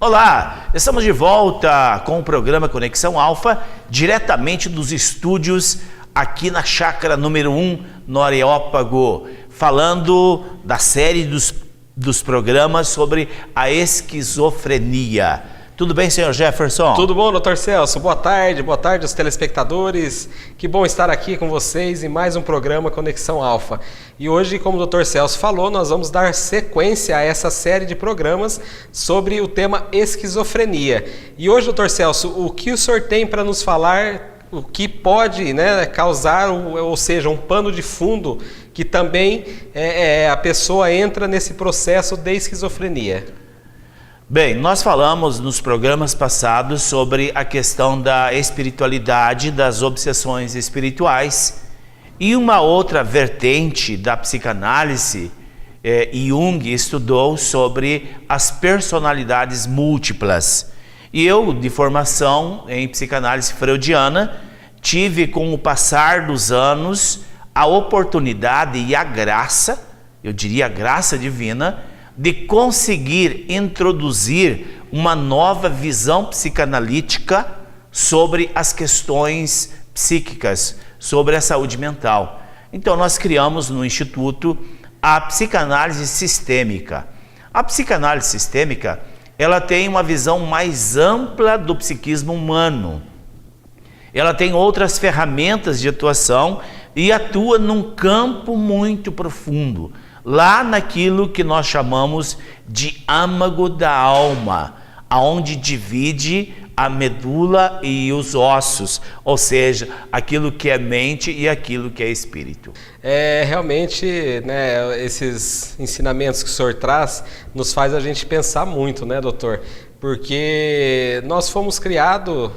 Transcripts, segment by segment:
Olá, estamos de volta com o programa Conexão Alfa, diretamente dos estúdios aqui na chácara número 1, no Areópago, falando da série dos programas sobre a esquizofrenia. Tudo bem, senhor Jefferson? Tudo bom, doutor Celso? Boa tarde aos telespectadores. Que bom estar aqui com vocês em mais um programa Conexão Alfa. E hoje, como o doutor Celso falou, nós vamos dar sequência a essa série de programas sobre o tema esquizofrenia. E hoje, doutor Celso, o que o senhor tem para nos falar, o que pode causar, ou seja, um pano de fundo que também a pessoa entra nesse processo de esquizofrenia? Bem, nós falamos nos programas passados sobre a questão da espiritualidade, das obsessões espirituais, e uma outra vertente da psicanálise, Jung estudou sobre as personalidades múltiplas. E eu, de formação em psicanálise freudiana, tive com o passar dos anos a oportunidade e a graça, eu diria a graça divina, de conseguir introduzir uma nova visão psicanalítica sobre as questões psíquicas, sobre a saúde mental. Então nós criamos no Instituto a psicanálise sistêmica. A psicanálise sistêmica, ela tem uma visão mais ampla do psiquismo humano. Ela tem outras ferramentas de atuação e atua num campo muito profundo, lá naquilo que nós chamamos de âmago da alma, aonde divide a medula e os ossos, ou seja, aquilo que é mente e aquilo que é espírito. Realmente, esses ensinamentos que o senhor traz nos faz a gente pensar muito, doutor? Porque nós fomos criados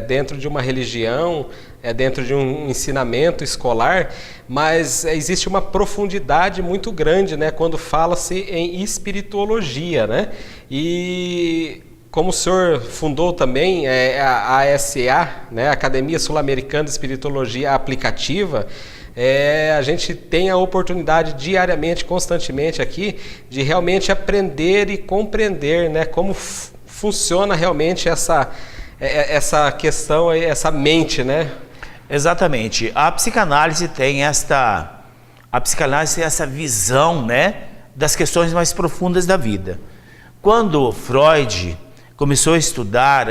dentro de uma religião, dentro de um ensinamento escolar, mas existe uma profundidade muito grande quando fala-se em espirituologia. E como o senhor fundou também a ASA, Academia Sul-Americana de Espiritologia Aplicativa, a gente tem a oportunidade diariamente, constantemente aqui, de realmente aprender e compreender como funciona realmente essa questão, essa mente, Exatamente. A psicanálise tem essa visão, das questões mais profundas da vida. Quando Freud começou a estudar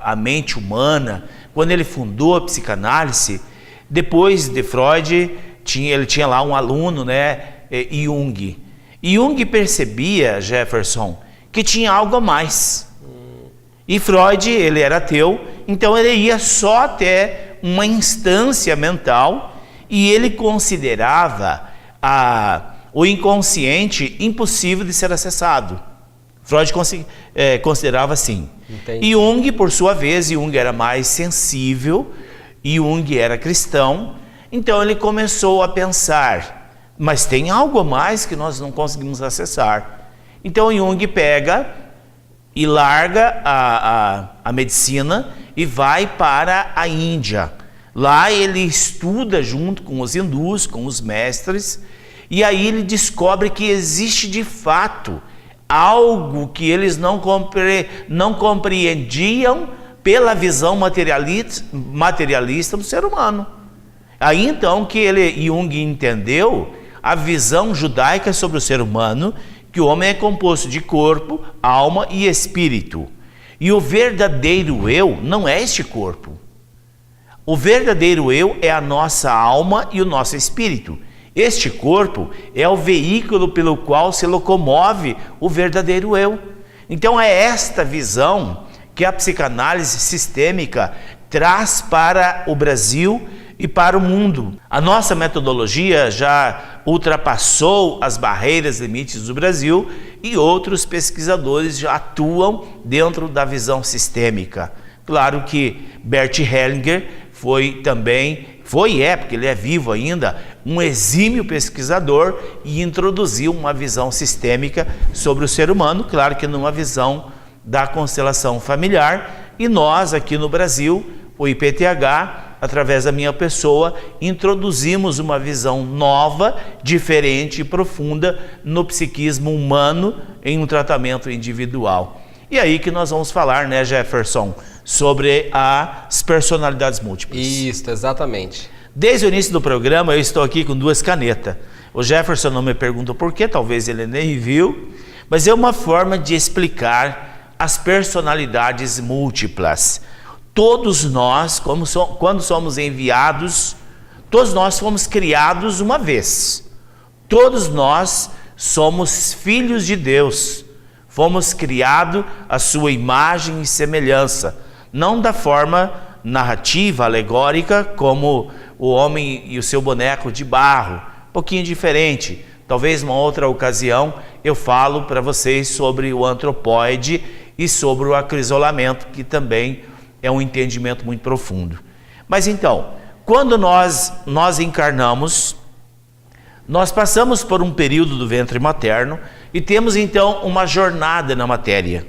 a mente humana, quando ele fundou a psicanálise, depois de Freud, ele tinha lá um aluno, Jung. E Jung percebia, Jefferson, que tinha algo a mais. E Freud, ele era ateu, então ele ia só até uma instância mental e ele considerava o inconsciente impossível de ser acessado. Freud considerava assim. Entendi. E Jung, por sua vez, Jung era mais sensível, Jung era cristão, então ele começou a pensar, mas tem algo a mais que nós não conseguimos acessar. Então Jung pega e larga a medicina e vai para a Índia. Lá ele estuda junto com os hindus, com os mestres, e aí ele descobre que existe de fato algo que eles não compreendiam pela visão materialista do ser humano. Aí então que Jung entendeu a visão judaica sobre o ser humano, que o homem é composto de corpo, alma e espírito. E o verdadeiro eu não é este corpo. O verdadeiro eu é a nossa alma e o nosso espírito. Este corpo é o veículo pelo qual se locomove o verdadeiro eu. Então é esta visão que a psicanálise sistêmica traz para o Brasil e para o mundo. A nossa metodologia já ultrapassou as barreiras limites do Brasil e outros pesquisadores já atuam dentro da visão sistêmica. Claro que Bert Hellinger porque ele é vivo ainda, um exímio pesquisador e introduziu uma visão sistêmica sobre o ser humano, claro que numa visão da constelação familiar, e nós aqui no Brasil, o IPTH, através da minha pessoa, introduzimos uma visão nova, diferente e profunda no psiquismo humano em um tratamento individual. E aí que nós vamos falar, né, Jefferson, sobre as personalidades múltiplas. Isso, exatamente. Desde o início do programa eu estou aqui com 2 canetas. O Jefferson não me perguntou por quê, talvez ele nem viu, mas é uma forma de explicar as personalidades múltiplas. Todos nós, quando somos enviados, todos nós fomos criados uma vez. Todos nós somos filhos de Deus. Fomos criados à sua imagem e semelhança. Não da forma narrativa, alegórica, como o homem e o seu boneco de barro. Um pouquinho diferente. Talvez uma outra ocasião eu falo para vocês sobre o antropóide e sobre o acrisolamento, que também é um entendimento muito profundo. Mas então, quando nós encarnamos, nós passamos por um período do ventre materno e temos então uma jornada na matéria.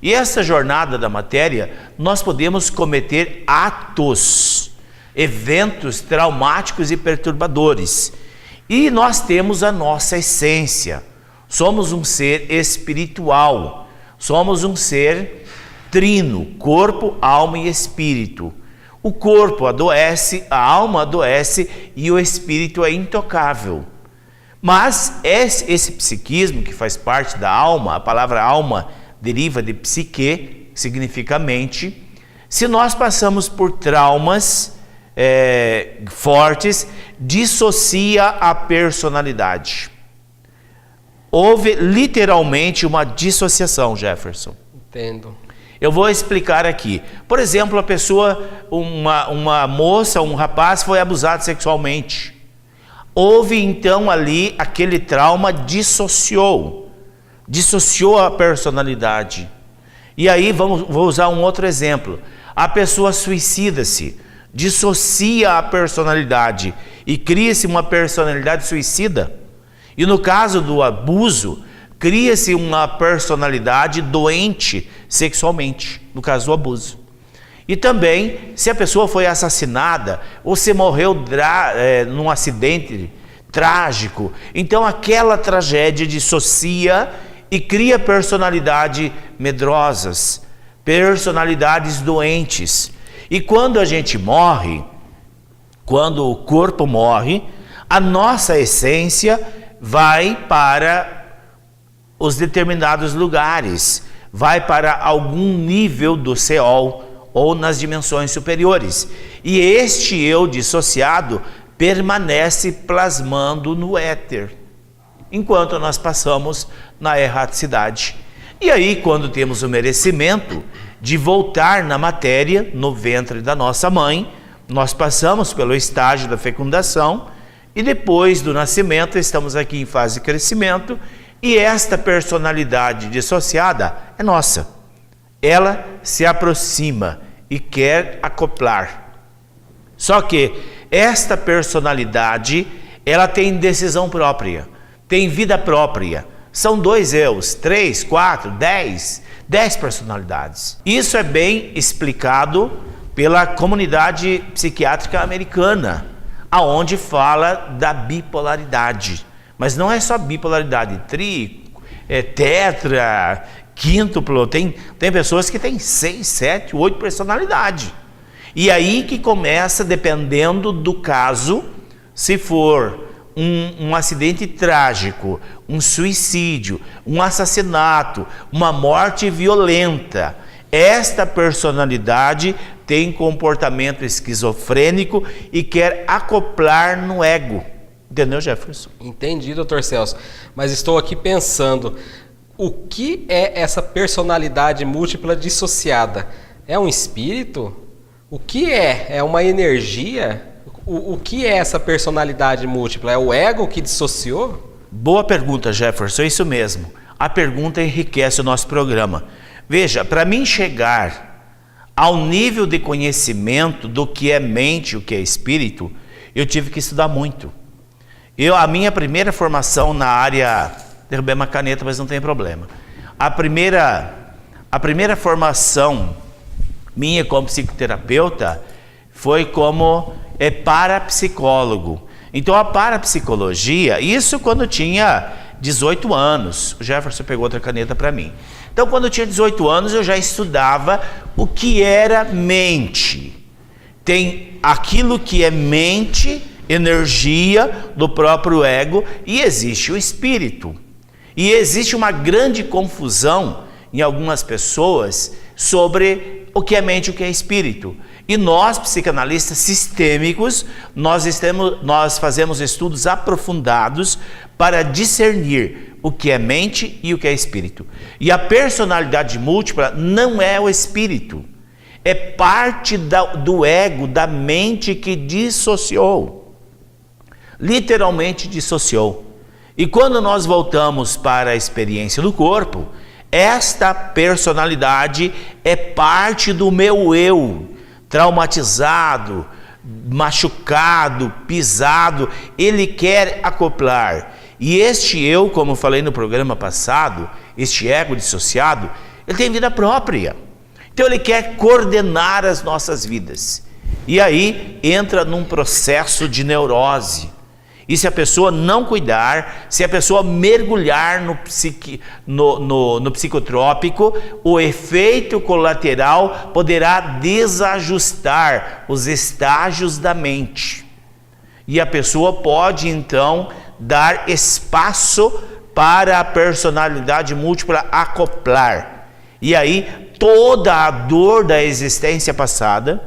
E essa jornada da matéria, nós podemos cometer atos, eventos traumáticos e perturbadores. E nós temos a nossa essência. Somos um ser espiritual. Somos um ser trino, corpo, alma e espírito. O corpo adoece, a alma adoece e o espírito é intocável. Mas esse psiquismo que faz parte da alma, a palavra alma deriva de psique, significa mente. Se nós passamos por traumas fortes, dissocia a personalidade. Houve literalmente uma dissociação, Jefferson. Entendo. Eu vou explicar aqui. Por exemplo, a pessoa, uma moça, um rapaz foi abusado sexualmente. Houve então ali aquele trauma, dissociou a personalidade. E aí vou usar um outro exemplo. A pessoa suicida-se, dissocia a personalidade e cria-se uma personalidade suicida. E no caso do abuso, cria-se uma personalidade doente sexualmente, no caso do abuso. E também, se a pessoa foi assassinada ou se morreu num acidente trágico, então aquela tragédia dissocia e cria personalidades medrosas, personalidades doentes. E quando a gente morre, quando o corpo morre, a nossa essência vai para os determinados lugares, vai para algum nível do Seol ou nas dimensões superiores. E este eu dissociado permanece plasmando no éter, enquanto nós passamos na erraticidade. E aí, quando temos o merecimento de voltar na matéria, no ventre da nossa mãe, nós passamos pelo estágio da fecundação e depois do nascimento estamos aqui em fase de crescimento e esta personalidade dissociada é nossa. Ela se aproxima e quer acoplar. Só que esta personalidade, ela tem decisão própria, tem vida própria. São 2 eus, 3, 4, 10 personalidades. Isso é bem explicado pela comunidade psiquiátrica americana, aonde fala da bipolaridade. Mas não é só bipolaridade, tetra, quíntuplo, tem pessoas que têm 6, 7, 8 personalidades. E aí que começa, dependendo do caso, se for um acidente trágico, um suicídio, um assassinato, uma morte violenta, esta personalidade tem comportamento esquizofrênico e quer acoplar no ego. Entendeu, Jefferson? Entendi, doutor Celso. Mas estou aqui pensando, o que é essa personalidade múltipla dissociada? É um espírito? O que é? É uma energia? O que é essa personalidade múltipla? É o ego que dissociou? Boa pergunta, Jefferson, isso mesmo. A pergunta enriquece o nosso programa. Veja, para mim chegar ao nível de conhecimento do que é mente e o que é espírito, eu tive que estudar muito. A minha primeira formação na área... Derrubei uma caneta, mas não tem problema. A primeira formação minha como psicoterapeuta foi como parapsicólogo. Então a parapsicologia, isso quando eu tinha 18 anos. O Jefferson pegou outra caneta para mim. Então, quando eu tinha 18 anos, eu já estudava o que era mente. Tem aquilo que é mente, energia do próprio ego, e existe o espírito. E existe uma grande confusão em algumas pessoas sobre o que é mente e o que é espírito. E nós, psicanalistas sistêmicos, nós fazemos estudos aprofundados para discernir o que é mente e o que é espírito. E a personalidade múltipla não é o espírito, é parte do ego, da mente que dissociou. Literalmente dissociou. E quando nós voltamos para a experiência do corpo, esta personalidade é parte do meu eu, traumatizado, machucado, pisado. Ele quer acoplar. E este eu, como eu falei no programa passado, este ego dissociado, ele tem vida própria. Então ele quer coordenar as nossas vidas. E aí entra num processo de neurose. E se a pessoa não cuidar, se a pessoa mergulhar no psicotrópico, o efeito colateral poderá desajustar os estágios da mente. E a pessoa pode, então, dar espaço para a personalidade múltipla acoplar. E aí, toda a dor da existência passada,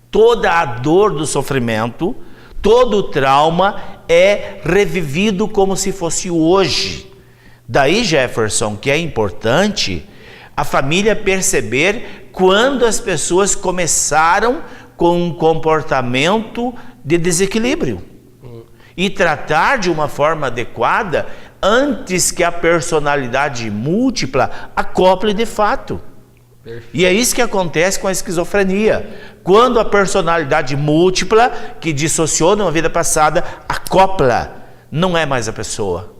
toda a dor do sofrimento, todo o trauma é revivido como se fosse hoje. Daí, Jefferson, que é importante a família perceber quando as pessoas começaram com um comportamento de desequilíbrio e tratar de uma forma adequada antes que a personalidade múltipla acople de fato. Perfeito. E é isso que acontece com a esquizofrenia. Quando a personalidade múltipla, que dissociou de uma vida passada, acopla, não é mais a pessoa.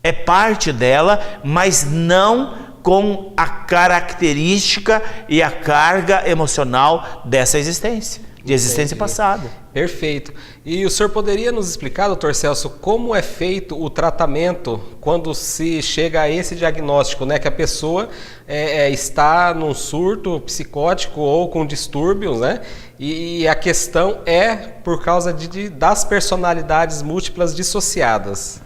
É parte dela, mas não com a característica e a carga emocional dessa existência, de existência passada. Perfeito. E o senhor poderia nos explicar, doutor Celso, como é feito o tratamento quando se chega a esse diagnóstico, né? Que a pessoa está num surto psicótico ou com distúrbios, né? E a questão é por causa das personalidades múltiplas dissociadas.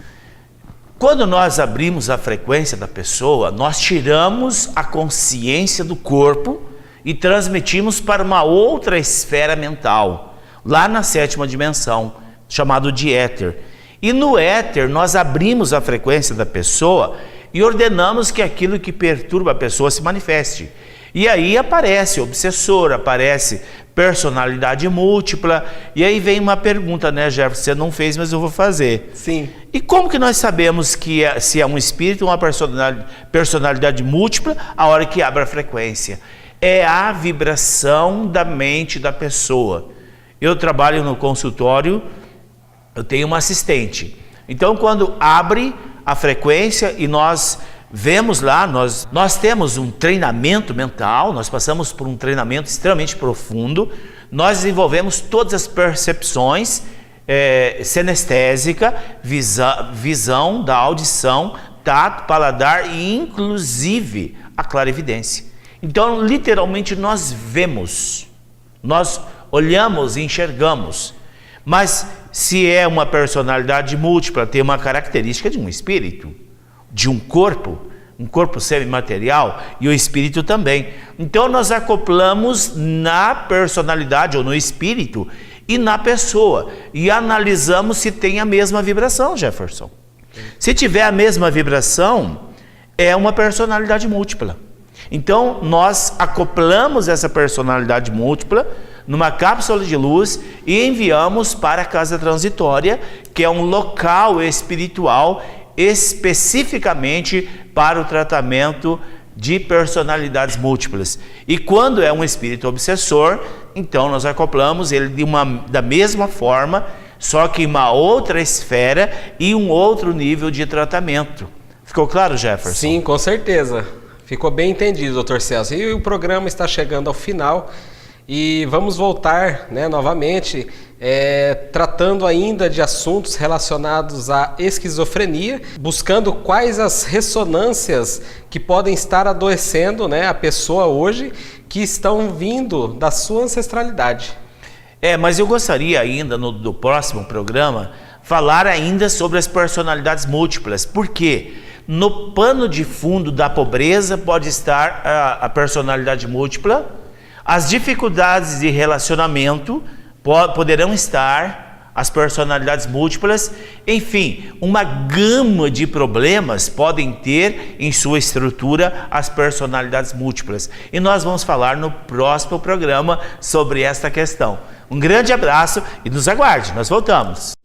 Quando nós abrimos a frequência da pessoa, nós tiramos a consciência do corpo e transmitimos para uma outra esfera mental, lá na 7ª dimensão, chamado de éter. E no éter nós abrimos a frequência da pessoa e ordenamos que aquilo que perturba a pessoa se manifeste. E aí aparece obsessor, aparece personalidade múltipla. E aí vem uma pergunta, né, Jefferson? Você não fez, mas eu vou fazer. Sim. E como que nós sabemos que se é um espírito ou uma personalidade múltipla a hora que abre a frequência? É a vibração da mente da pessoa. Eu trabalho no consultório, eu tenho uma assistente. Então, quando abre a frequência e nós vemos lá, nós temos um treinamento mental, nós passamos por um treinamento extremamente profundo, nós desenvolvemos todas as percepções sinestésica, visão da audição, tato, paladar e inclusive a clarividência. Então, literalmente, nós vemos, nós olhamos e enxergamos. Mas se é uma personalidade múltipla, tem uma característica de um espírito, de um corpo semimaterial, e o espírito também. Então nós acoplamos na personalidade ou no espírito e na pessoa e analisamos se tem a mesma vibração, Jefferson. Se tiver a mesma vibração, é uma personalidade múltipla. Então nós acoplamos essa personalidade múltipla numa cápsula de luz e enviamos para a casa transitória, que é um local espiritual especificamente para o tratamento de personalidades múltiplas. E quando é um espírito obsessor, então nós acoplamos ele da mesma forma, só que em uma outra esfera e um outro nível de tratamento. Ficou claro, Jefferson? Sim, com certeza. Ficou bem entendido, doutor Celso. E o programa está chegando ao final. E vamos voltar, né, novamente, tratando ainda de assuntos relacionados à esquizofrenia, buscando quais as ressonâncias que podem estar adoecendo, né, a pessoa hoje, que estão vindo da sua ancestralidade. Mas eu gostaria ainda, no próximo programa, falar ainda sobre as personalidades múltiplas. Por quê? No pano de fundo da pobreza pode estar a personalidade múltipla, as dificuldades de relacionamento poderão estar as personalidades múltiplas, enfim, uma gama de problemas podem ter em sua estrutura as personalidades múltiplas. E nós vamos falar no próximo programa sobre esta questão. Um grande abraço e nos aguarde, nós voltamos.